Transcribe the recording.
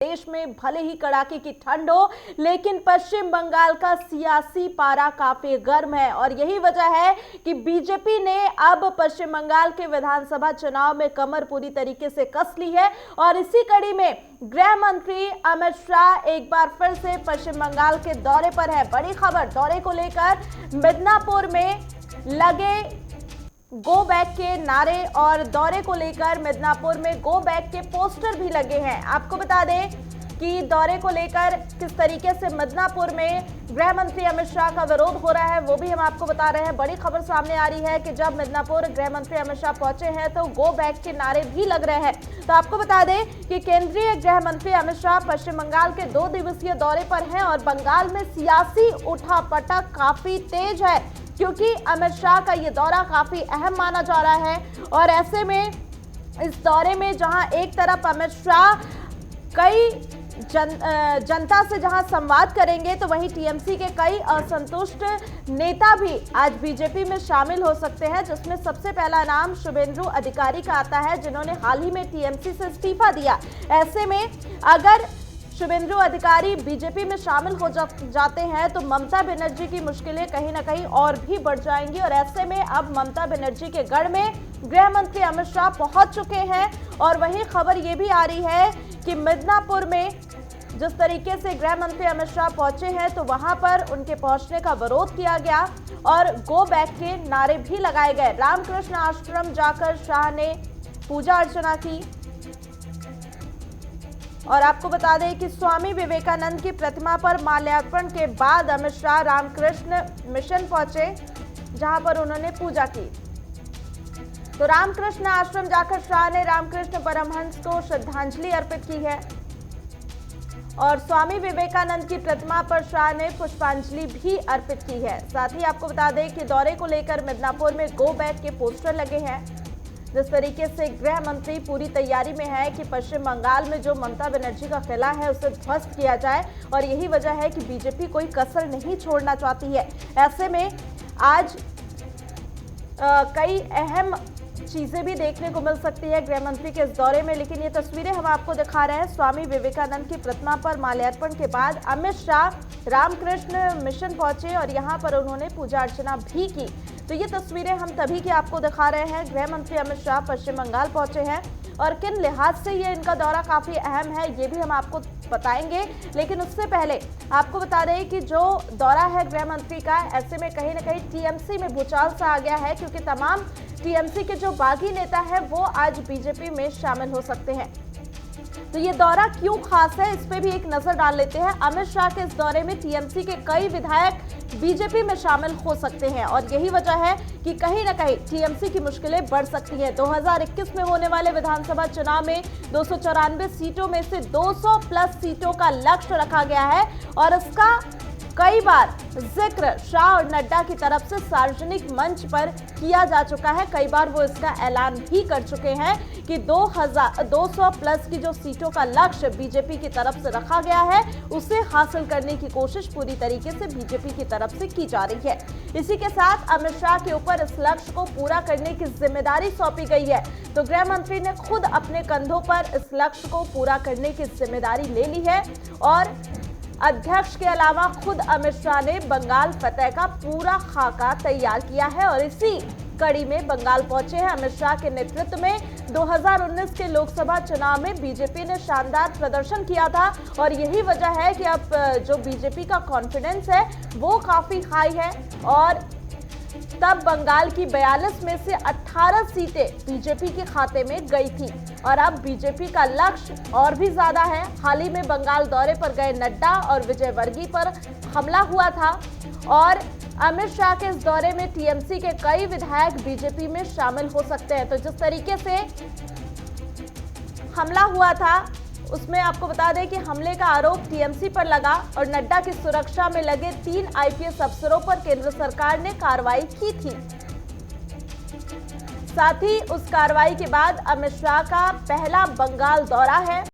देश में भले ही कड़ाके की ठंड हो, लेकिन पश्चिम बंगाल का सियासी पारा काफी गर्म है और यही वजह है कि बीजेपी ने अब पश्चिम बंगाल के विधानसभा चुनाव में कमर पूरी तरीके से कस ली है। और इसी कड़ी में गृह मंत्री अमित शाह एक बार फिर से पश्चिम बंगाल के दौरे पर है। बड़ी खबर दौरे को लेकर मिदनापुर में लगे गो बैक के नारे और दौरे को लेकर मिदनापुर में गो बैक के पोस्टर भी लगे हैं। आपको बता दें कि दौरे को लेकर किस तरीके से मिदनापुर में गृह मंत्री अमित शाह का विरोध हो रहा है वो भी हम आपको बता रहे हैं। बड़ी खबर सामने आ रही है कि जब मिदनापुर गृह मंत्री अमित शाह पहुंचे हैं तो गो बैक के नारे भी लग रहे हैं। तो आपको बता दें कि केंद्रीय गृह मंत्री अमित शाह पश्चिम बंगाल के 2 दिवसीय दौरे पर हैं और बंगाल में सियासी उठापटक काफी तेज है, क्योंकि अमित शाह का ये दौरा काफी अहम माना जा रहा है। और ऐसे में इस दौरे में जहां एक तरफ अमित शाह कई जनता से जहां संवाद करेंगे, तो वहीं टीएमसी के कई असंतुष्ट नेता भी आज बीजेपी में शामिल हो सकते हैं, जिसमें सबसे पहला नाम शुभेंदु अधिकारी का आता है, जिन्होंने हाल ही में टीएमसी से इस्तीफा दिया। ऐसे में अगर शुभेंदु अधिकारी बीजेपी में शामिल हो जाते हैं तो ममता बनर्जी की मुश्किलें कहीं ना कहीं और भी बढ़ जाएंगी। और ऐसे में अब ममता बनर्जी के गढ़ में गृह मंत्री अमित शाह पहुंच चुके हैं। और वहीं खबर ये भी आ रही है कि मिदनापुर में जिस तरीके से गृह मंत्री अमित शाह पहुंचे हैं तो वहां पर उनके पहुंचने का विरोध किया गया और गो बैक के नारे भी लगाए गए। रामकृष्ण आश्रम जाकर शाह ने पूजा अर्चना की। और आपको बता दें कि स्वामी विवेकानंद की प्रतिमा पर माल्यार्पण के बाद अमित शाह रामकृष्ण मिशन पहुंचे, जहां पर उन्होंने पूजा की। तो रामकृष्ण आश्रम जाकर शाह ने रामकृष्ण परमहंस को श्रद्धांजलि अर्पित की है और स्वामी विवेकानंद की प्रतिमा पर शाह ने पुष्पांजलि भी अर्पित की है। साथ ही आपको बता दें कि दौरे को लेकर मिदनापुर में गो बैक के पोस्टर लगे हैं। जिस तरीके से गृह मंत्री पूरी तैयारी में है कि पश्चिम बंगाल में जो ममता बनर्जी का किला है उसे ध्वस्त किया जाए, और यही वजह है कि बीजेपी कोई कसर नहीं छोड़ना चाहती है। ऐसे में आज कई अहम चीजें भी देखने को मिल सकती है गृह मंत्री के इस दौरे में, लेकिन ये तस्वीरें हम आपको दिखा रहे हैं। स्वामी विवेकानंद की प्रतिमा पर माल्यार्पण के बाद अमित शाह रामकृष्ण मिशन पहुंचे और यहां पर उन्होंने पूजा अर्चना भी की। तो ये तस्वीरें हम तभी की आपको दिखा रहे हैं। गृह मंत्री अमित शाह पश्चिम बंगाल पहुंचे हैं और किन लिहाज से ये इनका दौरा काफी अहम है ये भी हम आपको बताएंगे। लेकिन उससे पहले आपको बता दें कि जो दौरा है गृह मंत्री का, ऐसे में कहीं ना कहीं टीएमसी में भूचाल सा आ गया है, क्योंकि तमाम टीएमसी के जो बागी नेता है वो आज बीजेपी में शामिल हो सकते हैं। तो ये दौरा क्यों खास है, इस पे भी एक नजर डाल लेते हैं। अमित शाह के इस दौरे में टीएमसी के कई विधायक बीजेपी में शामिल हो सकते हैं और यही वजह है कि कहीं ना कहीं टीएमसी की मुश्किलें बढ़ सकती हैं। 2021 में होने वाले विधानसभा चुनाव में 294 सीटों में से 200 प्लस सीटों का लक्ष्य रखा गया है और इसका कई बार जिक्र शाह और नड्डा की तरफ से सार्वजनिक मंच पर किया जा चुका है। कई बार वो इसका ऐलान भी कर चुके हैं कि 200 प्लस की जो सीटों का लक्ष्य बीजेपी की तरफ से रखा गया है उसे हासिल करने की कोशिश पूरी तरीके से बीजेपी की तरफ से की जा रही है। इसी के साथ अमित शाह के ऊपर इस लक्ष्य को पूरा करने की जिम्मेदारी सौंपी गई है। तो गृह मंत्री ने खुद अपने कंधों पर इस लक्ष्य को पूरा करने की जिम्मेदारी ले ली है और अध्यक्ष के अलावा खुद अमित शाह ने बंगाल फतेह का पूरा खाका तैयार किया है और इसी कड़ी में बंगाल पहुंचे हैं। अमित शाह के नेतृत्व में 2019 के लोकसभा चुनाव में बीजेपी ने शानदार प्रदर्शन किया था और यही वजह है कि अब जो बीजेपी का कॉन्फिडेंस है वो काफी हाई है। और तब बंगाल की 42 में से 18 सीटें बीजेपी के खाते में गई थी और अब बीजेपी का लक्ष्य और भी ज्यादा है। हाल ही में बंगाल दौरे पर गए नड्डा और विजयवर्गीय पर हमला हुआ था और अमित शाह के इस दौरे में टीएमसी के कई विधायक बीजेपी में शामिल हो सकते हैं। तो जिस तरीके से हमला हुआ था उसमें आपको बता दें कि हमले का आरोप टीएमसी पर लगा और नड्डा की सुरक्षा में लगे 3 आईपीएस अफसरों पर केंद्र सरकार ने कार्रवाई की थी। साथ ही उस कार्रवाई के बाद अमित शाह का पहला बंगाल दौरा है।